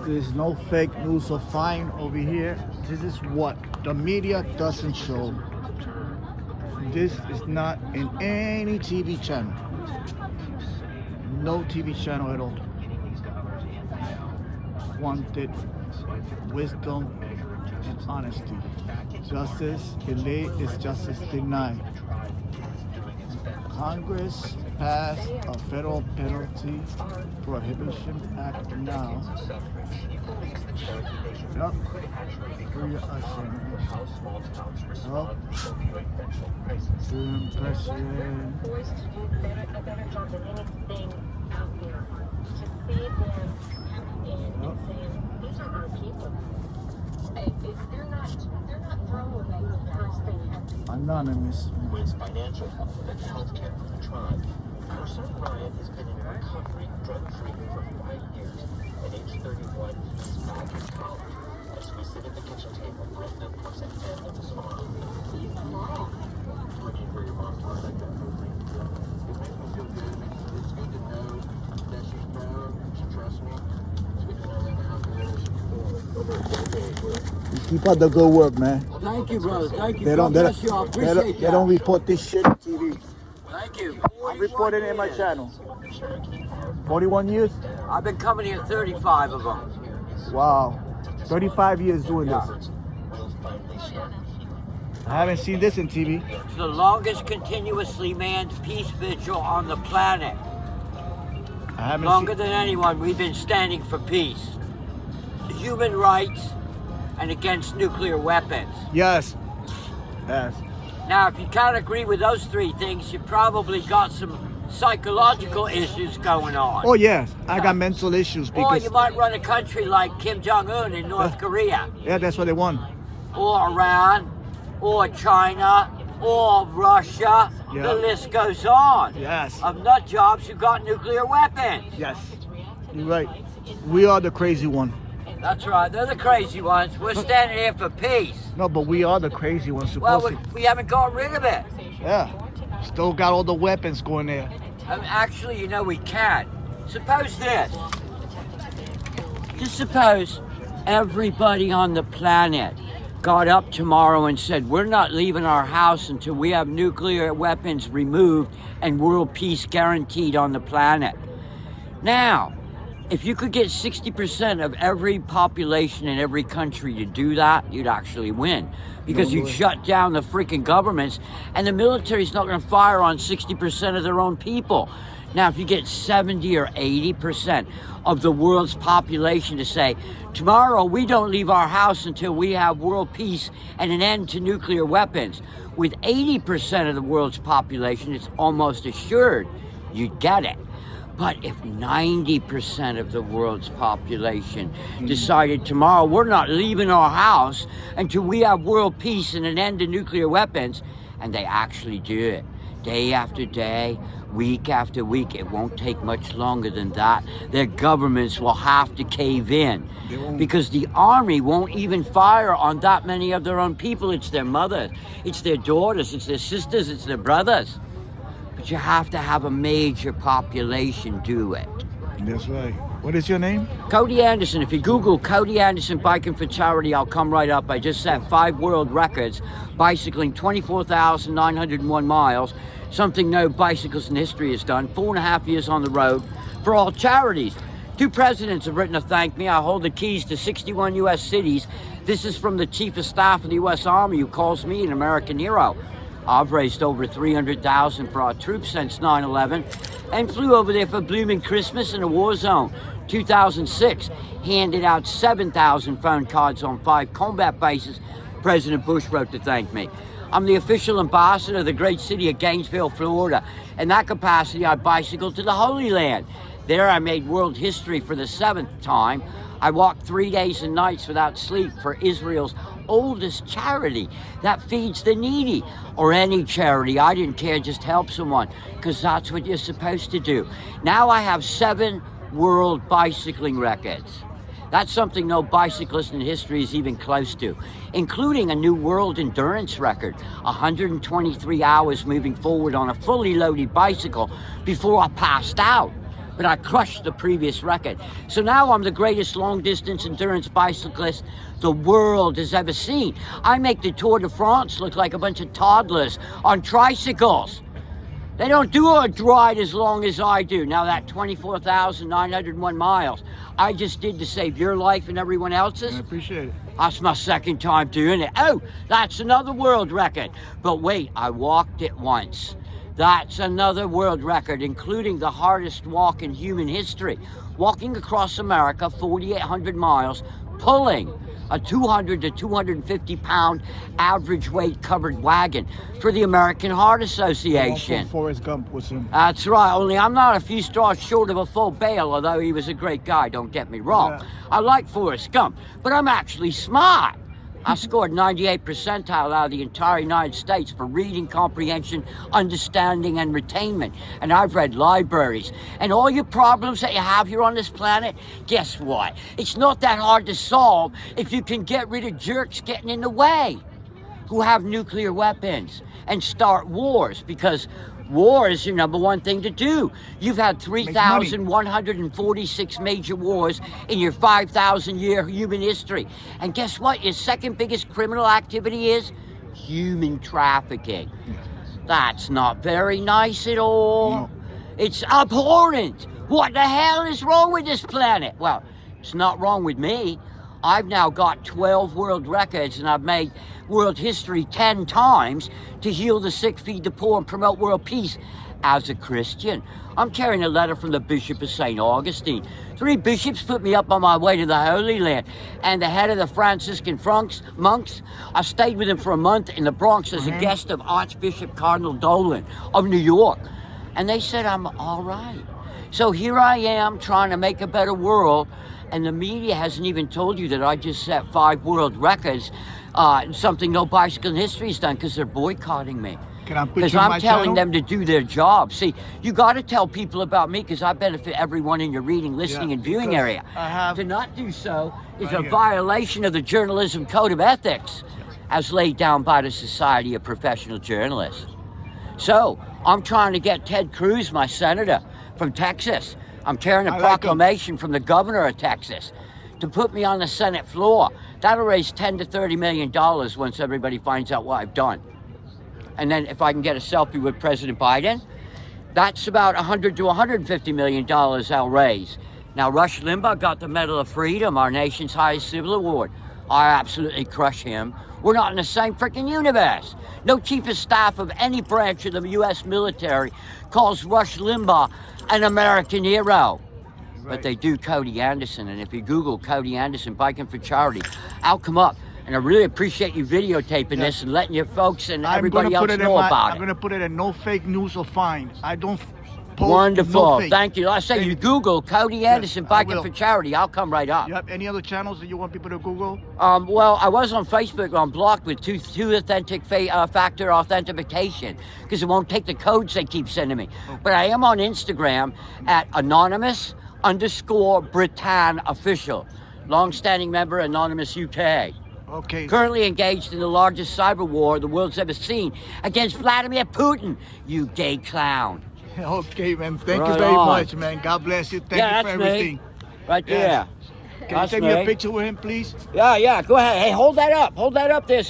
There's no fake news or fine over here. This is what the media doesn't show. This is not in any TV channel. No TV channel at all. Wanted wisdom and honesty. Justice delayed is justice denied. Congress passed a federal penalty prohibition act now. Yup. Free Usher. Yup. President. Forced to do a better job than anything out there to see them coming in and saying, these are our people. If they're not throwaway because they have to. Anonymous. With financial help and health care from the tribe. Our son Ryan has been in recovery, drug-free for 5 years. At age 31, he's back in college. As we sit at the kitchen table, Brenda looks at him and his mom. He's a mom. What do you for your mom to like that movie? It makes me feel good. It's good to know that she's proud, she trusts me. It's good to know that now You keep up the good work, man. Thank you, brother. Thank you. They don't, God bless you. I appreciate that. they don't report this shit on TV. Thank you. I'm reporting it in my channel. 41 years? I've been coming here 35 of them. Wow. 35 years doing this. I haven't seen this in TV. It's the longest continuously manned peace vigil on the planet. I haven't Longer seen. than anyone, we've been standing for peace, human rights, and against nuclear weapons. Yes. Yes. Now, if you can't agree with those three things, you probably got some psychological issues going on. Oh yes, I got mental issues Or because you might run a country like Kim Jong-un in North Korea, yeah, that's what they want. or Iran, or China, or Russia. Yeah. The list goes on. Yes. Of nut jobs who got nuclear weapons. Yes. You're right. We are the crazy one. That's right, they're the crazy ones. We're standing here for peace. No, but we are the crazy ones Well, supposed to. we haven't got rid of it. Yeah. Still got all the weapons going there. Actually, you know, we can. Suppose this. Just suppose everybody on the planet got up tomorrow and said, we're not leaving our house until we have nuclear weapons removed and world peace guaranteed on the planet. Now, if you could get 60% of every population in every country to do that, you'd actually win. Because you'd shut down the freaking governments, and the military's not going to fire on 60% of their own people. Now, if you get 70 or 80% of the world's population to say, tomorrow we don't leave our house until we have world peace and an end to nuclear weapons, with 80% of the world's population, it's almost assured you'd get it. But if 90% of the world's population decided tomorrow we're not leaving our house until we have world peace and an end to nuclear weapons, and they actually do it day after day, week after week, it won't take much longer than that. Their governments will have to cave in because the army won't even fire on that many of their own people. It's their mothers, it's their daughters, it's their sisters, it's their brothers. But you have to have a major population do it. That's right. What is your name? Cody Anderson. If you Google Cody Anderson Biking for Charity, I'll come right up. I just set 5 world records, bicycling 24,901 miles, something no bicyclist in history has done. 4.5 years on the road for all charities. 2 presidents have written to thank me. I hold the keys to 61 U.S. cities. This is from the Chief of Staff of the U.S. Army, who calls me an American hero. I've raised over $300,000 for our troops since 9/11 and flew over there for blooming Christmas in a war zone. 2006, handed out 7,000 phone cards on 5 combat bases. President Bush wrote to thank me. I'm the official ambassador of the great city of Gainesville, Florida. In that capacity, I bicycled to the Holy Land. There I made world history for the 7th time. I walked 3 days and nights without sleep for Israel's oldest charity that feeds the needy, or any charity. I didn't care, just help someone, because that's what you're supposed to do. Now I have 7 world bicycling records. That's something no bicyclist in history is even close to, including a new world endurance record, 123 hours moving forward on a fully loaded bicycle before I passed out. but I crushed the previous record. So now I'm the greatest long-distance endurance bicyclist the world has ever seen. I make the Tour de France look like a bunch of toddlers on tricycles. They don't do a ride as long as I do. Now that 24,901 miles I just did to save your life and everyone else's. I appreciate it. That's my second time doing it. Oh, that's another world record. But wait, I walked it once. That's another world record, including the hardest walk in human history. Walking across America 4,800 miles, pulling a 200 to 250 pound average weight covered wagon for the American Heart Association. Forrest Gump was him. That's right, only I'm not a few stars short of a full bail, although he was a great guy, don't get me wrong. Yeah. I like Forrest Gump, but I'm actually smart. I scored 98th percentile out of the entire United States for reading comprehension, understanding, and retainment. And I've read libraries. And all your problems that you have here on this planet, guess what? It's not that hard to solve if you can get rid of jerks getting in the way who have nuclear weapons and start wars, because war is your number one thing to do. You've had 3,146 major wars in your 5,000-year human history. And guess what? Your second biggest criminal activity is human trafficking. That's not very nice at all. No. It's abhorrent. What the hell is wrong with this planet? Well, it's not wrong with me. I've now got 12 world records, and I've made world history 10 times to heal the sick, feed the poor, and promote world peace as a Christian. I'm carrying a letter from the Bishop of St. Augustine. 3 bishops put me up on my way to the Holy Land, and the head of the Franciscan monks, I stayed with him for a month in the Bronx as a guest of Archbishop Cardinal Dolan of New York, and they said I'm all right. So here I am trying to make a better world, and the media hasn't even told you that I just set 5 world records, something no bicycle in history has done, because they're boycotting me. Can I put Because you on I'm my telling channel? them to do their job. See, you got to tell people about me, because I benefit everyone in your reading, listening, Yeah, and viewing because area. I have- To not do so is Right a here. violation of the Journalism Code of Ethics, as laid down by the Society of Professional Journalists. So, I'm trying to get Ted Cruz, my senator from Texas. I'm tearing a I like him. proclamation from the governor of Texas to put me on the Senate floor. That'll raise $10 to $30 million once everybody finds out what I've done. And then if I can get a selfie with President Biden, that's about $100 to $150 million I'll raise. Now, Rush Limbaugh got the Medal of Freedom, our nation's highest civil award. I absolutely crush him. We're not in the same freaking universe. No chief of staff of any branch of the U.S. military calls Rush Limbaugh an American hero. But they do Cody Anderson, and if you Google Cody Anderson Biking for Charity, I'll come up. And I really appreciate you videotaping this and letting your folks and everybody else know about I'm it. gonna put it in no fake news or fine. I don't post Wonderful. no fake. Thank you. Like I say, you Google Cody Anderson I Biking will. for Charity, I'll come right up. You have any other channels that you want people to Google? Well, I was on Facebook on blocked with two authentic factor authentication, because it won't take the codes they keep sending me. But I am on Instagram at anonymous_Britann official, long-standing member Anonymous UK. Okay. Currently engaged in the largest cyber war the world's ever seen against Vladimir Putin, you gay clown. Okay, man. Thank you Right very on. much, man. God bless you. Thank Yeah, you for that's me. everything. Right Yes. there. Can you That's take me a me. picture with him, please? Yeah, go ahead. Hey, hold that up. Hold that up there. So